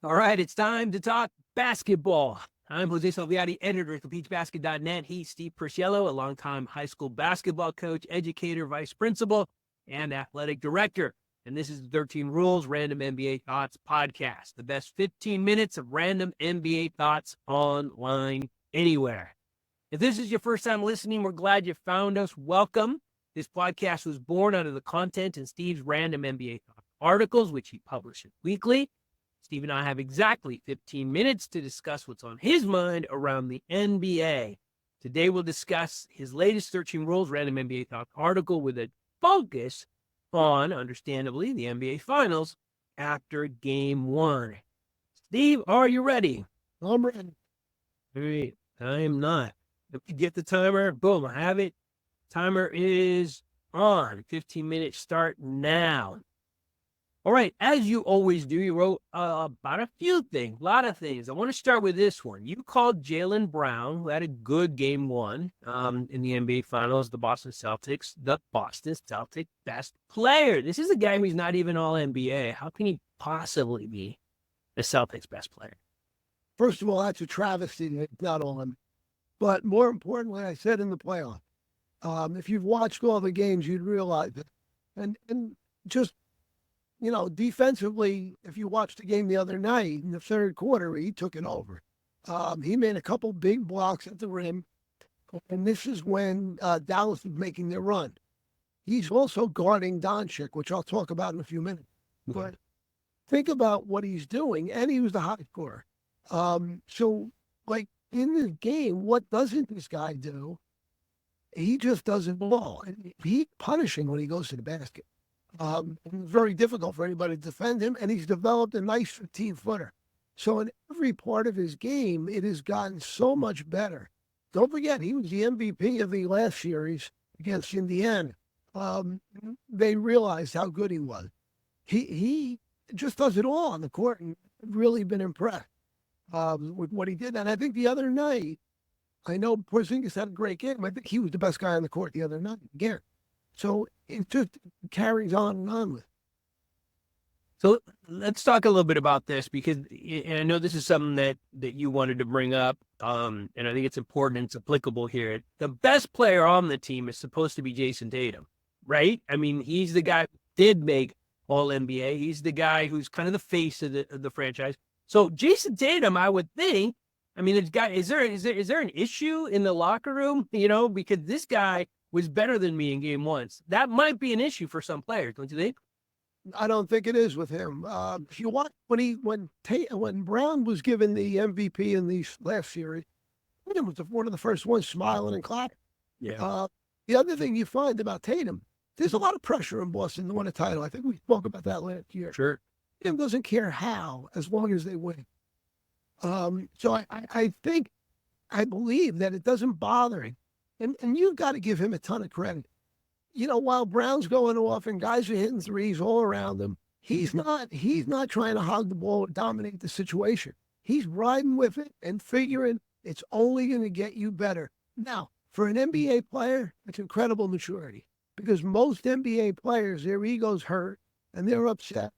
All right, it's time to talk basketball. I'm Jose Salviati, editor at thepeachbasket.net. He's Steve Purciello, a longtime high school basketball coach, educator, vice principal, and athletic director. And this is the 13 Rules Random NBA Thoughts podcast, the best 15 minutes of random NBA thoughts online anywhere. If this is your first time listening, we're glad you found us. Welcome. This podcast was born out of the content in Steve's random NBA thought articles, which he publishes weekly. Steve and I have exactly 15 minutes to discuss what's on his mind around the NBA. Today, we'll discuss his latest 13 Rules Random NBA Thought article with a focus on, understandably, the NBA Finals after Game 1. Steve, are you ready? I'm ready. Wait, I am not. Let me get the timer. Boom, I have it. Timer is on. 15 minutes start now. All right, as you always do, you wrote about a few things, a lot of things. I want to start with this one. You called Jaylen Brown, who had a good game one in the NBA Finals, the Boston Celtics best player. This is a guy who's not even all-NBA. How can he possibly be the Celtics' best player? First of all, that's a travesty. It's not all him. But more importantly, I said in the playoff, if you've watched all the games, you'd realize it. And just, defensively, if you watched the game the other night in the third quarter, he took it over. He made a couple big blocks at the rim. And this is when Dallas was making their run. He's also guarding Doncic, which I'll talk about in a few minutes. But think about what he's doing. And he was the high scorer. So, like, in this game, what doesn't this guy do? He just doesn't ball. He's punishing when he goes to the basket. It's very difficult for anybody to defend him, and he's developed a nice 15-footer. So in every part of his game, it has gotten so much better. Don't forget, he was the MVP of the last series against Indiana. They realized how good he was. He just does it all on the court, and I've really been impressed with what he did. And I think the other night, I know Porzingis had a great game. I think he was the best guy on the court the other night, again. So it just carries on and on with. So let's talk a little bit about this, because and I know this is something that you wanted to bring up, and I think it's important and it's applicable here. The best player on the team is supposed to be Jason Tatum, right? I mean, he's the guy who did make All-NBA. He's the guy who's kind of the face of the franchise. So Jason Tatum, I would think, I mean, is there an issue in the locker room? Because this guy was better than me in game one. That might be an issue for some players, don't you think? I don't think it is with him. If you watch when Brown was given the MVP in the last series, Tatum was one of the first ones smiling and clapping. Yeah. The other thing you find about Tatum, there's a lot of pressure in Boston to win a title. I think we spoke about that last year. Sure. Tatum doesn't care how, as long as they win. So I believe that it doesn't bother him. And you've got to give him a ton of credit. While Brown's going off and guys are hitting threes all around him, he's not trying to hog the ball or dominate the situation. He's riding with it and figuring it's only going to get you better. Now, for an NBA player, it's incredible maturity, because most NBA players, their egos hurt and they're upset.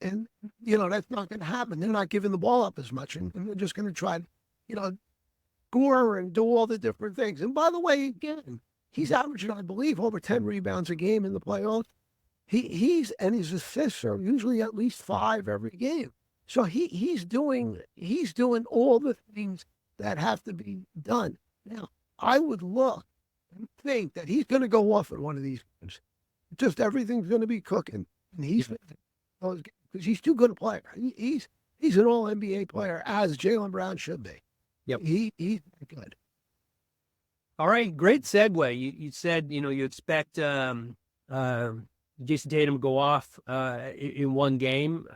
And, that's not going to happen. They're not giving the ball up as much, and they're just going to try to, score and do all the different things. And by the way, again, he's averaging, I believe, over 10 rebounds a game in the playoffs. And his assists are usually at least 5 every game. So he's doing all the things that have to be done. Now, I would look and think that he's going to go off in one of these games. Just everything's going to be cooking, and because he's too good a player. He's an all-NBA player, as Jaylen Brown should be. Yep. He's good. All right, great segue. You said, you expect Jason Tatum to go off in one game.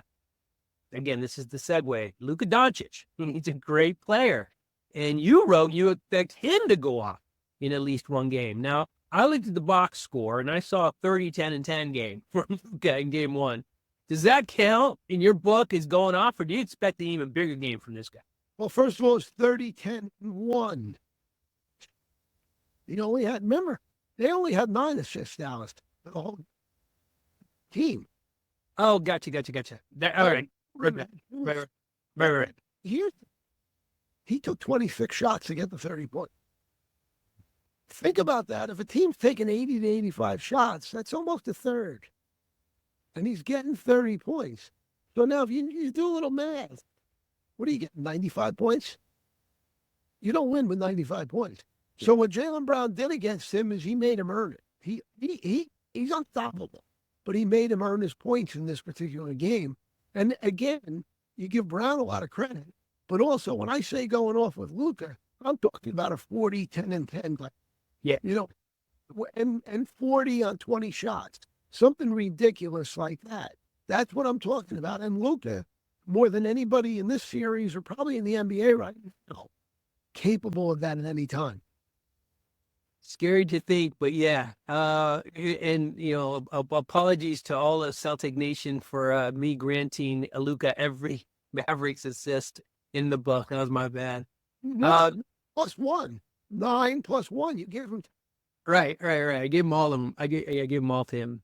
Again, this is the segue. Luka Doncic, he's a great player. And you wrote you expect him to go off in at least one game. Now, I looked at the box score, and I saw a 30-10-10 game from Luka in game one. Does that count in your book as going off, or do you expect an even bigger game from this guy? Well, first of all, it's 30-10-1. They only had 9 assists, Dallas, the whole team. Oh, gotcha. All right. Right. Right. Here, he took 26 shots to get the 30 points. Think about that. If a team's taking 80 to 85 shots, that's almost a third. And he's getting 30 points. So now if you do a little math, what are you getting, 95 points? You don't win with 95 points. So what Jaylen Brown did against him is he made him earn it. He's unstoppable, but he made him earn his points in this particular game. And again, you give Brown a lot of credit, but also when I say going off with Luka, I'm talking about a 40, 10, and 10 play. Yeah. You know, and 40 on 20 shots, something ridiculous like that. That's what I'm talking about. And Luka, more than anybody in this series or probably in the NBA right now, capable of that at any time. Scary to think, but yeah. And apologies to all of Celtic Nation for me granting Luka every Mavericks assist in the book. That was my bad. Plus one. 9 plus 1. You give him. Right. I gave him all of them. I gave them all to him.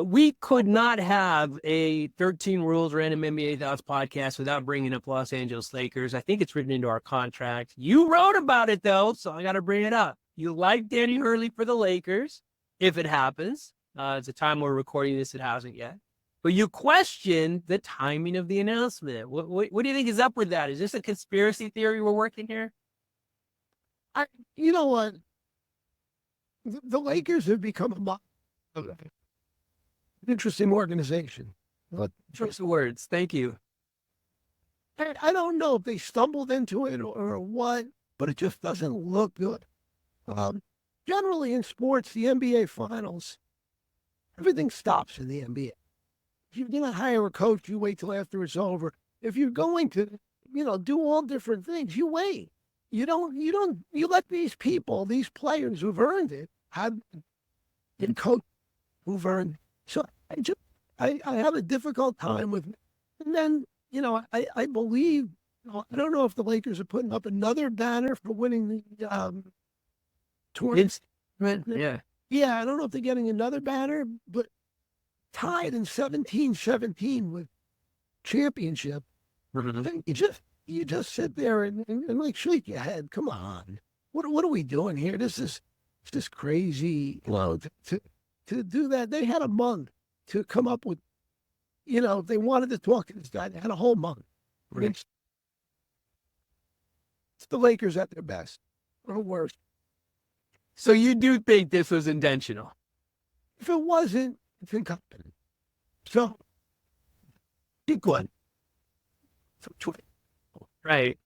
We could not have a 13 Rules Random NBA Thoughts podcast without bringing up Los Angeles Lakers. I think it's written into our contract. You wrote about it, though, so I got to bring it up. You like Danny Hurley for the Lakers, if it happens. It's the time we're recording this, it hasn't yet. But you questioned the timing of the announcement. What do you think is up with that? Is this a conspiracy theory we're working here? You know what? The Lakers have become an interesting organization. Choice of words. Thank you. I don't know if they stumbled into it or what, but it just doesn't look good. Generally in sports, the NBA Finals, everything stops in the NBA. If you're going to hire a coach, you wait till after it's over. If you're going to, do all different things, you wait. You let these people, these players who've earned it, have in coach who've earned it. So I have a difficult time with it. And then, I believe, I don't know if the Lakers are putting up another banner for winning the tournament. Yeah. Yeah, I don't know if they're getting another banner, but tied in 17-17 with championship. You just sit there and like shake your head. Come on, what are we doing here? This is crazy. To do that, they had a month to come up with. If they wanted to talk to this guy, they had a whole month. Right. It's the Lakers at their best, or worse. So you do think this was intentional? If it wasn't, it's incompetent. So, big one. Right.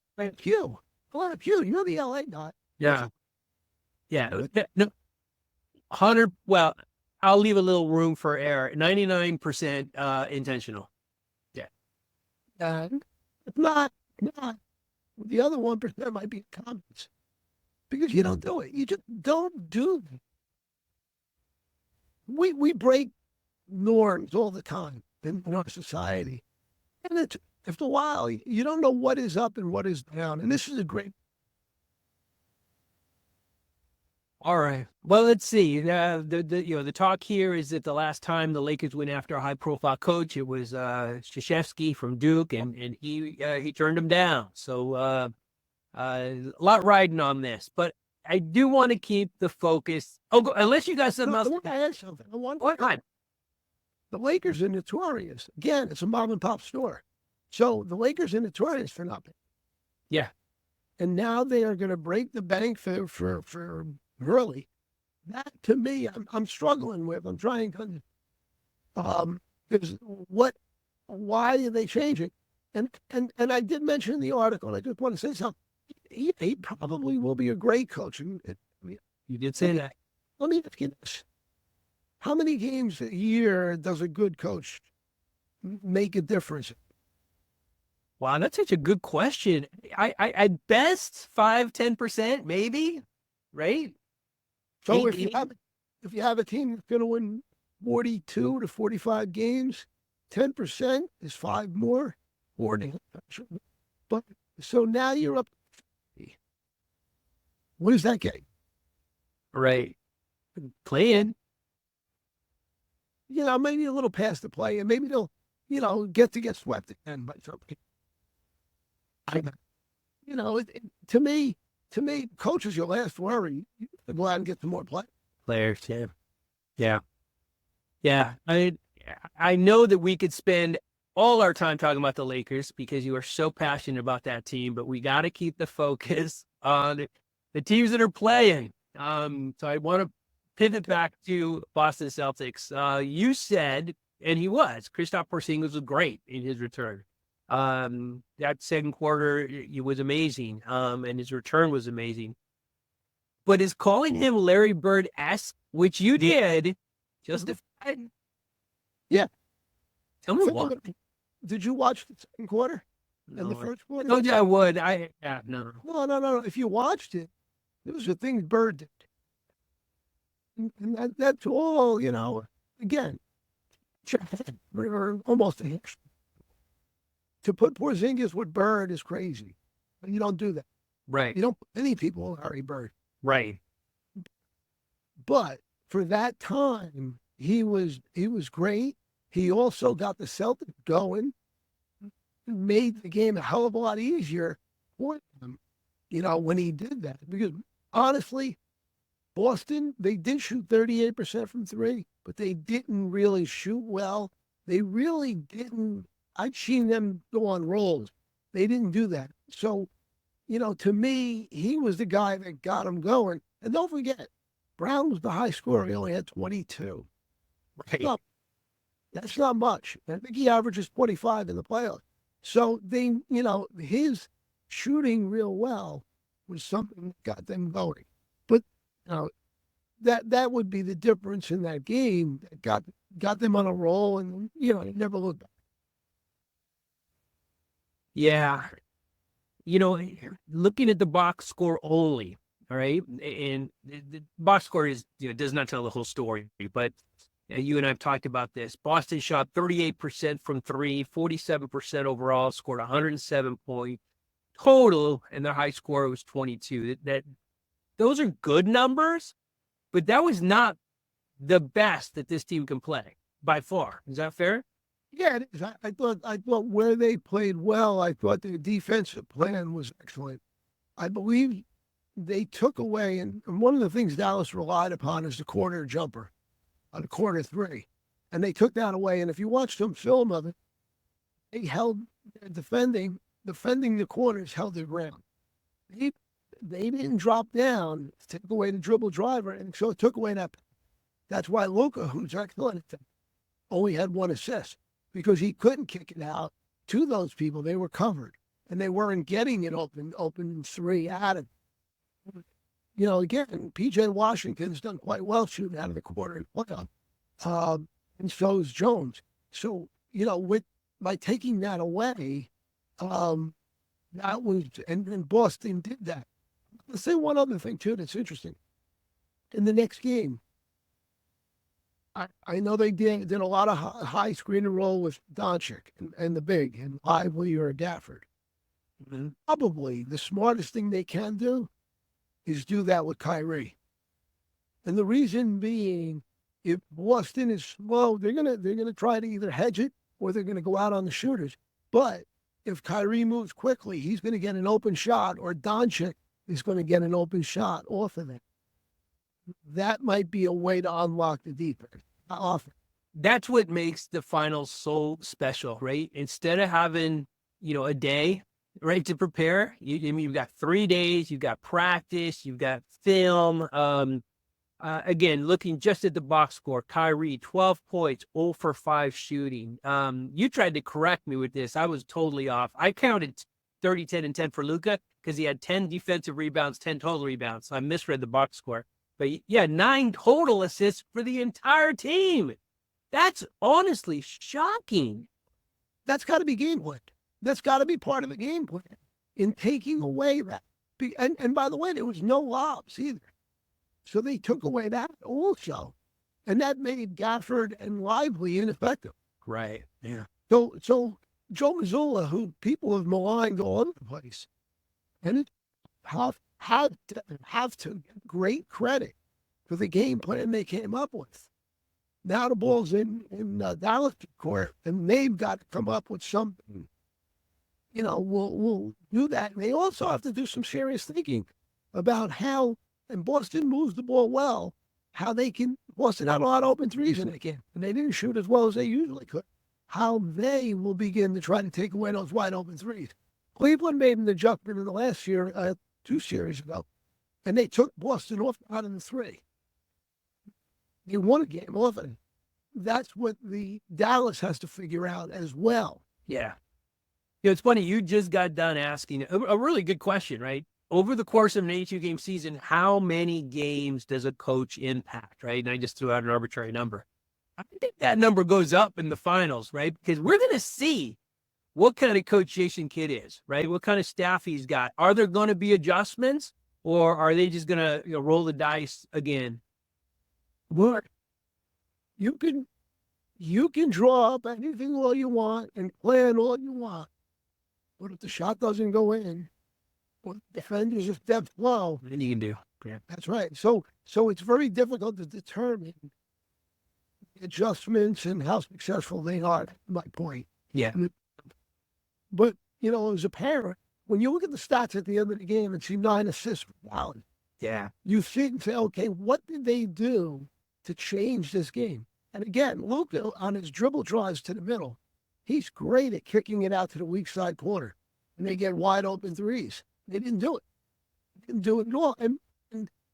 You. A lot of you. You're the LA guy. Yeah. Yeah. No. 100. Well, I'll leave a little room for error. 99% intentional. Yeah. It's not. The other 1% might be comments because you don't do it. You just don't do it. We break norms all the time in our society, and it's after a while you don't know what is up and what is down. And this is a great. All right. Well, let's see. The talk here is that the last time the Lakers went after a high-profile coach, it was Krzyzewski from Duke, and he turned him down. So a lot riding on this, but I do want to keep the focus. Unless you guys something else. I want to add something. What time? The Lakers are notorious. Again, it's a mom and pop store. So the Lakers are notorious for nothing. Yeah. And now they are going to break the bank for Hurley. That to me, I'm struggling with. I'm trying to, because why are they changing? And I did mention in the article, and I just want to say something. He probably will be a great coach. You did say that. Let me ask you this. How many games a year does a good coach make a difference? Wow, that's such a good question. I at best 5-10%, maybe, right? So if you have a team that's going to win 42 to 45 games, 10% is 5 more. 40. But so now you're up. What is that getting? Right. Playing. Maybe a little past the play, and maybe they'll, get swept again by something. You know, to me, coach is your last worry. You go out and get some more players. Yeah. I know that we could spend all our time talking about the Lakers because you are so passionate about that team, but we got to keep the focus on the teams that are playing. So I want to pivot back to Boston Celtics. You said, and he was, Kristaps Porzingis was great in his return. That second quarter, it was amazing. And his return was amazing. But is calling him Larry Bird-esque, which you did, justified? Yeah. Tell me what. Did you watch the second quarter and the No, first quarter? I told you I would. No. No. If you watched it, those are things Bird did. And that's all, you know, again, we're almost a hit. To put Porzingis with Bird is crazy. You don't do that. Right. You don't put any people with Larry Bird. Right. But for that time, he was great. He also got the Celtics going, made the game a hell of a lot easier for them, you know, when he did that. Because honestly, Boston, they did shoot 38% from three, but they didn't really shoot well. They really didn't. I've seen them go on rolls. They didn't do that. So, you know, to me, he was the guy that got them going. And don't forget, Brown was the high scorer. He only had 22. Right. That's not much. I think he averages 25 in the playoffs. So they, you know, his shooting real well was something that got them going. But you know, that would be the difference in that game that got them on a roll, and you know, they never looked back. Yeah. You know, looking at the box score only, all right, and the box score is, you know, does not tell the whole story, but you and I have talked about this. Boston shot 38% from three, 47% overall, scored 107 points total, and their high score was 22. Those are good numbers, but that was not the best that this team can play by far. Is that fair? Yeah, it is. I thought where they played well, I thought their defensive plan was excellent. I believe they took away, and one of the things Dallas relied upon is the corner jumper on the corner three. And they took that away. And if you watch some film of it, they held defending the corners, held their ground. They didn't drop down to take away the dribble driver, and so it took away that. That's why Luka, who's excellent at that, only had one assist, because he couldn't kick it out to those people. They were covered, and they weren't getting it open three out of. You know, again, P.J. Washington's done quite well shooting out of the quarter in playoff, and so is Jones. So, you know, by taking that away, that was, and Boston did that. Let's say one other thing, too, that's interesting. In the next game, I know they did a lot of high screen and roll with Doncic and the big, and Lively or Gafford. Mm-hmm. Probably the smartest thing they can do is do that with Kyrie. And the reason being, if Boston is slow, they're gonna try to either hedge it or they're gonna go out on the shooters. But if Kyrie moves quickly, he's gonna get an open shot, or Doncic is gonna get an open shot off of it. That might be a way to unlock the defense. Often. That's what makes the finals so special, right? Instead of having, you know, a day, right, to prepare, you've got 3 days, you've got practice, you've got film. Again, looking just at the box score, Kyrie, 12 points, 0 for 5 shooting. You tried to correct me with this. I was totally off. I counted 30, 10, and 10 for Luka because he had 10 defensive rebounds, 10 total rebounds. So I misread the box score. But yeah, 9 total assists for the entire team. That's honestly shocking. That's got to be game plan. That's got to be part of the game plan in taking away that. And by the way, there was no lobs either. So they took away that also. And that made Gafford and Lively ineffective. Right. Yeah. So Joe Mazzulla, who people have maligned all over the place, and have to get great credit for the game plan they came up with. Now the ball's in Dallas court, and they've got to come up with something will do that. And they also have to do some serious thinking about how, and Boston moves the ball well, how they can, Boston had a lot of open threes in that game, and they didn't shoot as well as they usually could. How they will begin to try to take away those wide open threes. Cleveland made an adjustment in the last year, 2 series ago, and they took Boston off out of the three. They won a game off it. That's what the Dallas has to figure out as well. Yeah. It's funny. You just got done asking a really good question, right? Over the course of an 82-game season, how many games does a coach impact, right? And I just threw out an arbitrary number. I think that number goes up in the finals, right? Because we're going to see what kind of coach Jason Kidd is, right? What kind of staff he's got. Are there going to be adjustments, or are they just going to roll the dice again? Look, you can draw up anything all you want and plan all you want, but if the shot doesn't go in, or the defenders just step slow, Then you can do. Yeah. That's right. So it's very difficult to determine adjustments and how successful they are. My point. Yeah. But as a parent, when you look at the stats at the end of the game and see 9 assists for Allen, Yeah. you think and say, okay, what did they do to change this game? And again, Luka on his dribble drives to the middle, he's great at kicking it out to the weak side corner, and they get wide open threes. They didn't do it. Didn't do it at all. And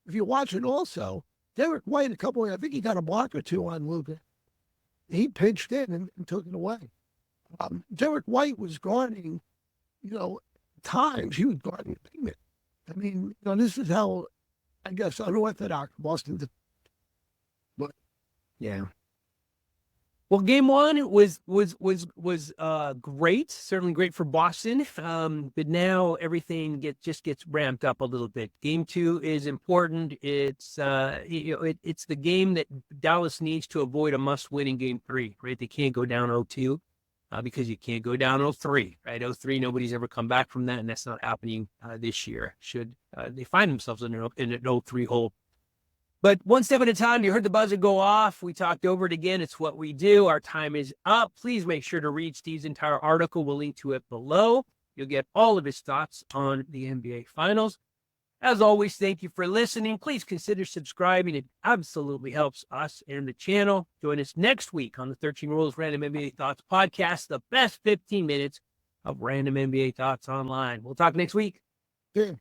if you watch it also, Derek White, I think he got a block or two on Luka. He pinched in and took it away. Derek White was guarding, times he was guarding the pigment. I mean, this is how, I guess, unorthodox Boston did. But yeah. Well, game one was great, certainly great for Boston. But now everything gets ramped up a little bit. Game two is important. It's it's the game that Dallas needs to avoid a must-win in game three, right? They can't go down 0-2 because you can't go down 0-3, right? 0-3, nobody's ever come back from that, and that's not happening this year. Should they find themselves in an 0-3 hole. But one step at a time. You heard the buzzer go off. We talked over it again. It's what we do. Our time is up. Please make sure to read Steve's entire article. We'll link to it below. You'll get all of his thoughts on the NBA Finals. As always, thank you for listening. Please consider subscribing. It absolutely helps us and the channel. Join us next week on the 13 Rules Random NBA Thoughts podcast, the best 15 minutes of random NBA thoughts online. We'll talk next week. yeah.